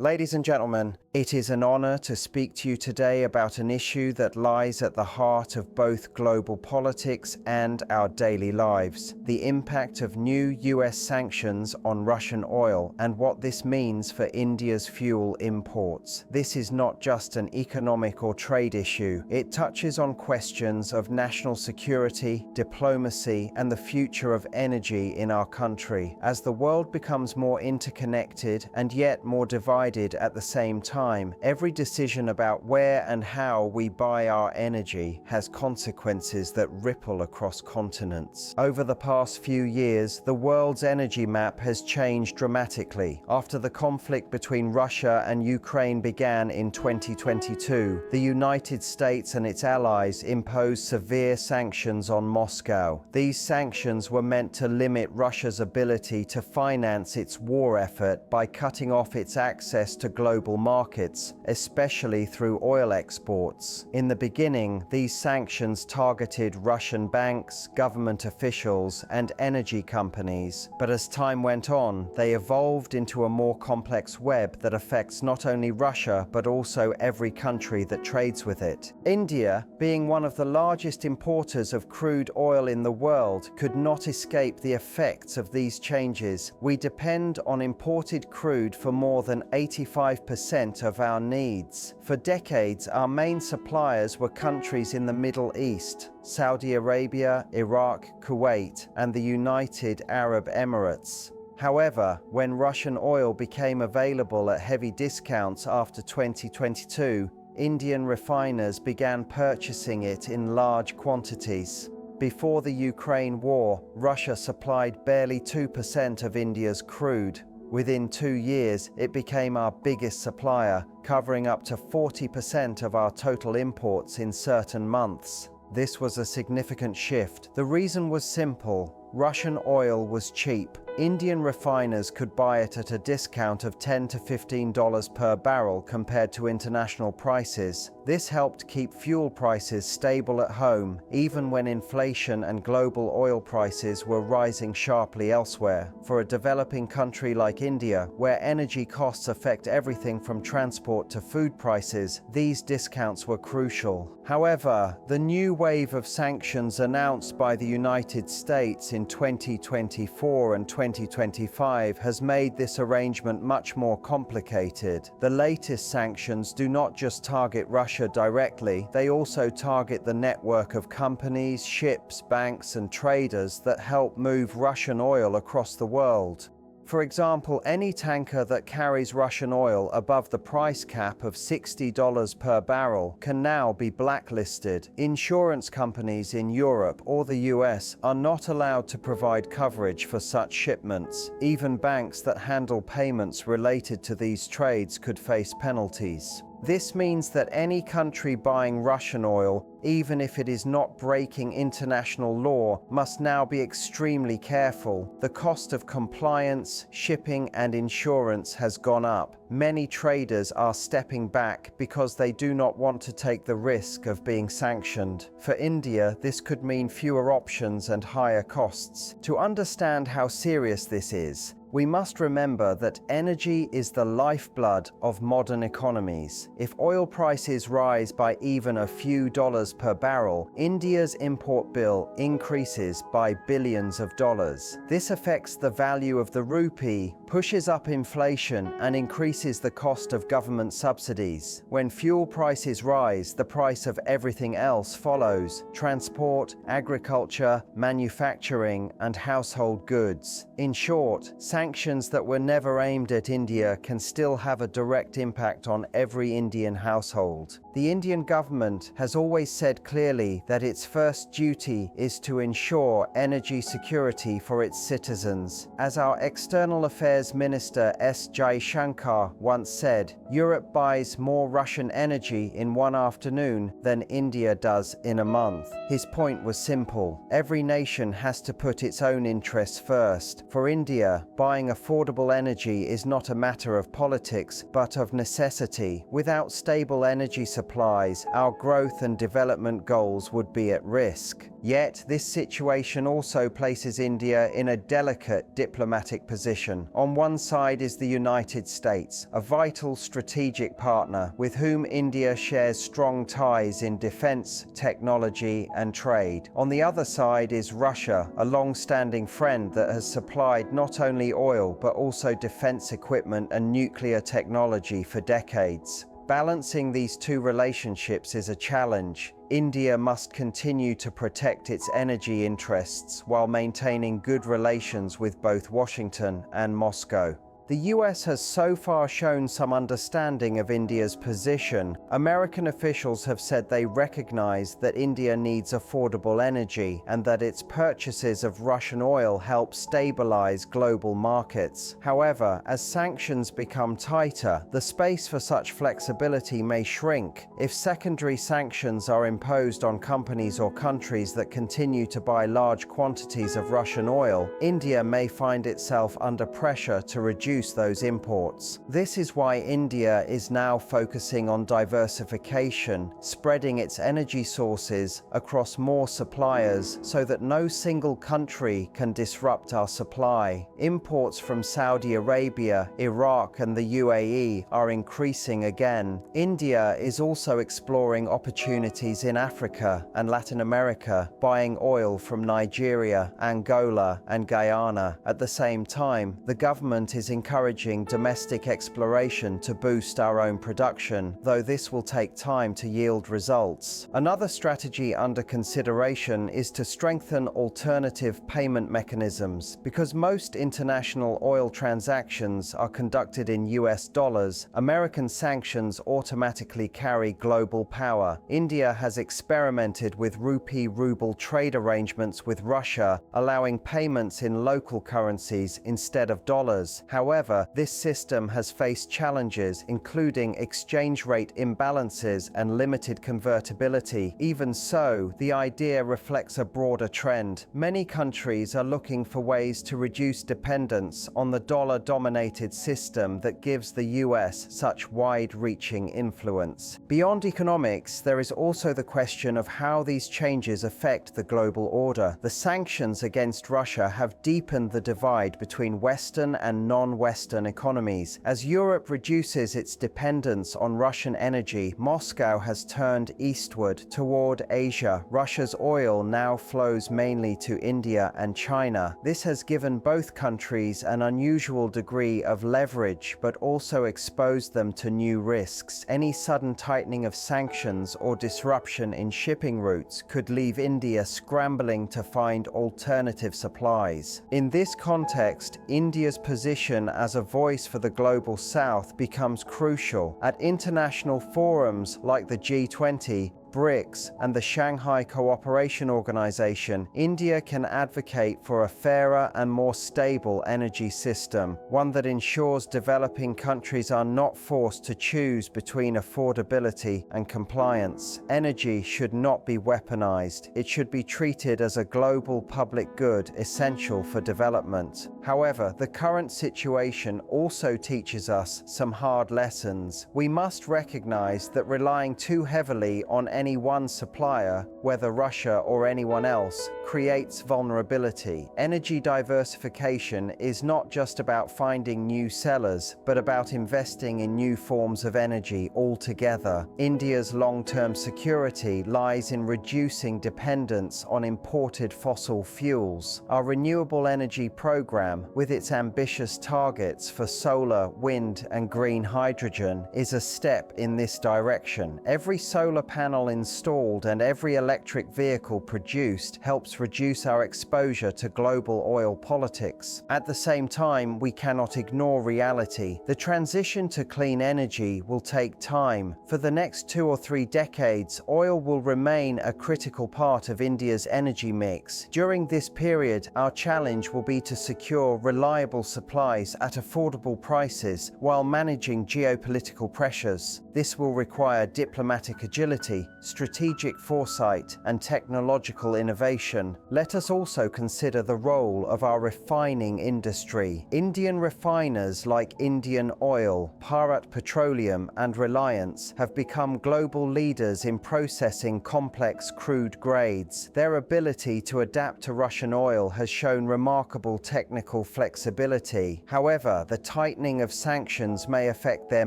Ladies and gentlemen, it is an honor to speak to you today about an issue that lies at the heart of both global politics and our daily lives: the impact of new US sanctions on Russian oil and what this means for India's fuel imports. This is not just an economic or trade issue. It touches on questions of national security, diplomacy, and the future of energy in our country. As the world becomes more interconnected and yet more divided at the same time, every decision about where and how we buy our energy has consequences that ripple across continents. Over the past few years, the world's energy map has changed dramatically. After the conflict between Russia and Ukraine began in 2022, the United States and its allies imposed severe sanctions on Moscow. These sanctions were meant to limit Russia's ability to finance its war effort by cutting off its access to global markets, especially through oil exports. In the beginning, these sanctions targeted Russian banks, government officials, and energy companies. But as time went on, they evolved into a more complex web that affects not only Russia, but also every country that trades with it. India, being one of the largest importers of crude oil in the world, could not escape the effects of these changes. We depend on imported crude for more than 85% of our needs. For decades, our main suppliers were countries in the Middle East: Saudi Arabia, Iraq, Kuwait, and the United Arab Emirates. However, when Russian oil became available at heavy discounts after 2022, Indian refiners began purchasing it in large quantities. Before the Ukraine war, Russia supplied barely 2% of India's crude. Within 2 years, it became our biggest supplier, covering up to 40% of our total imports in certain months. This was a significant shift. The reason was simple: Russian oil was cheap. Indian refiners could buy it at a discount of $10 to $15 per barrel compared to international prices. This helped keep fuel prices stable at home, even when inflation and global oil prices were rising sharply elsewhere. For a developing country like India, where energy costs affect everything from transport to food prices, these discounts were crucial. However, the new wave of sanctions announced by the United States in 2024 and 2025 has made this arrangement much more complicated. The latest sanctions do not just target Russia directly, they also target the network of companies, ships, banks, and traders that help move Russian oil across the world. For example, any tanker that carries Russian oil above the price cap of $60 per barrel can now be blacklisted. Insurance companies in Europe or the US are not allowed to provide coverage for such shipments. Even banks that handle payments related to these trades could face penalties. This means that any country buying Russian oil, even if it is not breaking international law, must now be extremely careful. The cost of compliance, shipping, and insurance has gone up. Many traders are stepping back because they do not want to take the risk of being sanctioned. For India, this could mean fewer options and higher costs. To understand how serious this is, we must remember that energy is the lifeblood of modern economies. If oil prices rise by even a few dollars per barrel, India's import bill increases by billions of dollars. This affects the value of the rupee, pushes up inflation, and increases the cost of government subsidies. When fuel prices rise, the price of everything else follows: transport, agriculture, manufacturing, and household goods. In short, sanctions that were never aimed at India can still have a direct impact on every Indian household. The Indian government has always said clearly that its first duty is to ensure energy security for its citizens. As our External Affairs Minister S. Jaishankar once said, Europe buys more Russian energy in one afternoon than India does in a month. His point was simple: every nation has to put its own interests first. For India, buying affordable energy is not a matter of politics, but of necessity. Without stable energy supplies, our growth and development development goals would be at risk. Yet, this situation also places India in a delicate diplomatic position. On one side is the United States, a vital strategic partner with whom India shares strong ties in defense, technology, and trade. On the other side is Russia, a long-standing friend that has supplied not only oil but also defense equipment and nuclear technology for decades. Balancing these two relationships is a challenge. India must continue to protect its energy interests while maintaining good relations with both Washington and Moscow. The US has so far shown some understanding of India's position. American officials have said they recognize that India needs affordable energy and that its purchases of Russian oil help stabilize global markets. However, as sanctions become tighter, the space for such flexibility may shrink. If secondary sanctions are imposed on companies or countries that continue to buy large quantities of Russian oil, India may find itself under pressure to reduce those imports. This is why India is now focusing on diversification, spreading its energy sources across more suppliers so that no single country can disrupt our supply. Imports from Saudi Arabia, Iraq, and the UAE are increasing again. India is also exploring opportunities in Africa and Latin America, buying oil from Nigeria, Angola, and Guyana. At the same time, the government is encouraging domestic exploration to boost our own production, though this will take time to yield results. Another strategy under consideration is to strengthen alternative payment mechanisms. Because most international oil transactions are conducted in US dollars, American sanctions automatically carry global power. India has experimented with rupee-ruble trade arrangements with Russia, allowing payments in local currencies instead of dollars. However, this system has faced challenges, including exchange rate imbalances and limited convertibility. Even so, the idea reflects a broader trend. Many countries are looking for ways to reduce dependence on the dollar-dominated system that gives the US such wide-reaching influence. Beyond economics, there is also the question of how these changes affect the global order. The sanctions against Russia have deepened the divide between Western and non-Western economies. As Europe reduces its dependence on Russian energy, Moscow has turned eastward toward Asia. Russia's oil now flows mainly to India and China. This has given both countries an unusual degree of leverage, but also exposed them to new risks. Any sudden tightening of sanctions or disruption in shipping routes could leave India scrambling to find alternative supplies. In this context, India's position as a voice for the global South becomes crucial. At international forums like the G20, BRICS, and the Shanghai Cooperation Organization, India can advocate for a fairer and more stable energy system, one that ensures developing countries are not forced to choose between affordability and compliance. Energy should not be weaponized. It should be treated as a global public good essential for development. However, the current situation also teaches us some hard lessons. We must recognize that relying too heavily on any one supplier, whether Russia or anyone else, creates vulnerability. Energy diversification is not just about finding new sellers, but about investing in new forms of energy altogether. India's long-term security lies in reducing dependence on imported fossil fuels. Our renewable energy program, with its ambitious targets for solar, wind, and green hydrogen, is a step in this direction. Every solar panel installed and every electric vehicle produced helps reduce our exposure to global oil politics. At the same time, we cannot ignore reality. The transition to clean energy will take time. For the next 2 or 3 decades, oil will remain a critical part of India's energy mix. During this period, our challenge will be to secure reliable supplies at affordable prices while managing geopolitical pressures. This will require diplomatic agility, strategic foresight, and technological innovation. Let us also consider the role of our refining industry. Indian refiners like Indian Oil, Bharat Petroleum, and Reliance have become global leaders in processing complex crude grades. Their ability to adapt to Russian oil has shown remarkable technical flexibility. However, the tightening of sanctions may affect their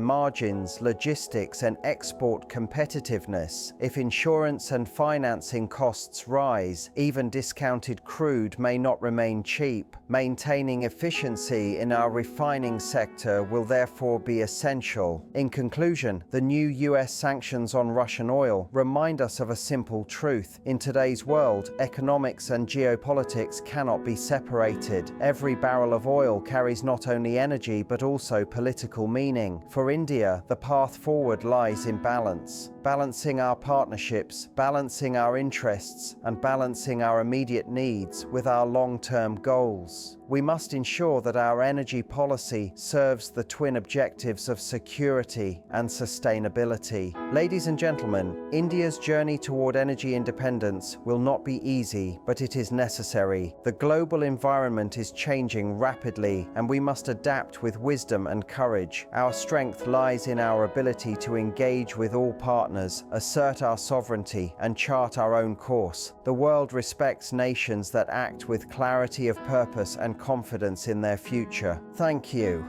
margins, logistics, and export competitiveness. If insurance and financing costs rise, even discounted crude may not remain cheap. Maintaining efficiency in our refining sector will therefore be essential. In conclusion, the new US sanctions on Russian oil remind us of a simple truth. In today's world, economics and geopolitics cannot be separated. Every barrel of oil carries not only energy but also political meaning. For India, the path forward lies in balance. Balancing our partnerships, balancing our interests, and balancing our immediate needs with our long-term goals. We must ensure that our energy policy serves the twin objectives of security and sustainability. Ladies and gentlemen, India's journey toward energy independence will not be easy, but it is necessary. The global environment is changing rapidly, and we must adapt with wisdom and courage. Our strength lies in our ability to engage with all partners, assert our sovereignty, and chart our own course. The world respects nations that act with clarity of purpose and confidence in their future. Thank you.